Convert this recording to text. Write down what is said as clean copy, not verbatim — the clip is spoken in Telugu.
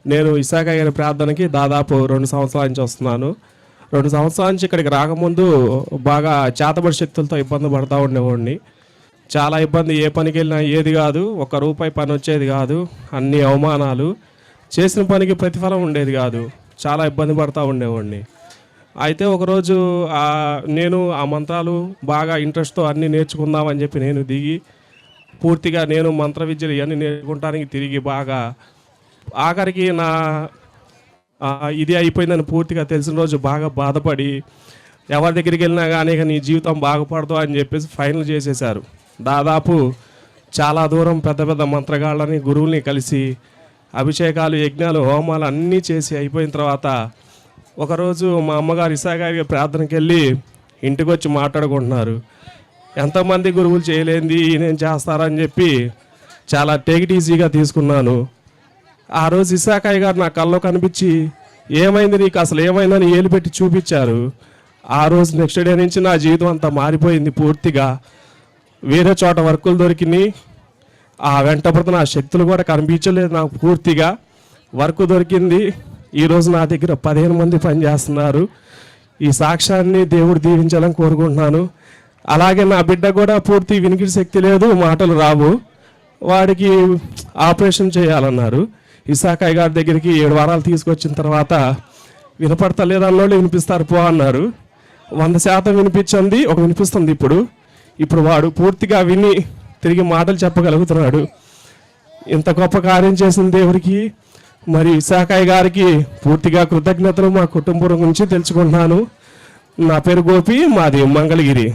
నేను ఇసాక గారి ప్రార్థనకి దాదాపు 2 సంవత్సరాల నుంచి వస్తున్నాను. 2 సంవత్సరాల నుంచి ఇక్కడికి రాకముందు బాగా చేతబడి శక్తులతో ఇబ్బంది పడుతూ ఉండేవాడిని. చాలా ఇబ్బంది, ఏ పనికి వెళ్ళినా ఏది కాదు, ₹1 పని వచ్చేది కాదు, అన్ని అవమానాలు, చేసిన పనికి ప్రతిఫలం ఉండేది కాదు, చాలా ఇబ్బంది పడుతూ ఉండేవాడిని. అయితే ఒకరోజు నేను ఆ మంత్రాలు బాగా ఇంట్రెస్ట్తో అన్నీ నేర్చుకుందామని చెప్పి నేను దిగి పూర్తిగా నేను మంత్ర విద్యలు ఇవన్నీ నేర్చుకుంటానికి తిరిగి బాగా ఆఖరికి నా ఇది అయిపోయిందని పూర్తిగా తెలిసిన రోజు బాగా బాధపడి ఎవరి దగ్గరికి వెళ్ళినా కానీ నీ జీవితం బాగుపడదు అని చెప్పేసి ఫైనల్ చేసేశారు. దాదాపు చాలా దూరం పెద్ద పెద్ద మంత్రగాళ్ళని గురువుల్ని కలిసి అభిషేకాలు, యజ్ఞాలు, హోమాలు అన్నీ చేసి అయిపోయిన తర్వాత ఒకరోజు మా అమ్మగారు ఇసాక గారి ప్రార్థనకి వెళ్ళి ఇంటికి వచ్చి మాట్లాడుకుంటున్నారు. ఎంతమంది గురువులు చేయలేంది నేను చేస్తారని చెప్పి చాలా టేక్ ఇట్ ఈజీగా తీసుకున్నాను. ఆ రోజు ఇసాకయ్య గారు నా కల్లో కనిపించి ఏమైంది నీకు, అసలు ఏమైందని ఏలు పెట్టి చూపించారు. ఆ రోజు నెక్స్ట్ డే నుంచి నా జీవితం అంతా మారిపోయింది పూర్తిగా. వేరే చోట వర్కులు దొరికినాయి, ఆ వెంటబడితే నా శక్తులు కూడా కనిపించలేదు నాకు. పూర్తిగా వర్క్ దొరికింది. ఈరోజు నా దగ్గర 15 మంది పనిచేస్తున్నారు. ఈ సాక్ష్యాన్ని దేవుడు దీవించాలని కోరుకుంటున్నాను. అలాగే నా బిడ్డ కూడా పూర్తి వినికిడి శక్తి లేదు, మాటలు రావు, వాడికి ఆపరేషన్ చేయాలన్నారు. ఇసాకయ్య గారి దగ్గరికి 7 వారాలు తీసుకొచ్చిన తర్వాత వినపడతలేదు అన్నోళ్ళు వినిపిస్తారు పో అన్నారు. 100% వినిపించింది, వినిపిస్తుంది ఇప్పుడు వాడు పూర్తిగా విని తిరిగి మాటలు చెప్పగలుగుతున్నాడు. ఇంత గొప్ప కార్యం చేసిన దేవుడికి మరి ఇసాకయ్య గారికి పూర్తిగా కృతజ్ఞతలు మా కుటుంబం గురించి తెలుసుకుంటున్నాను. నా పేరు గోపి, మాది మంగళగిరి.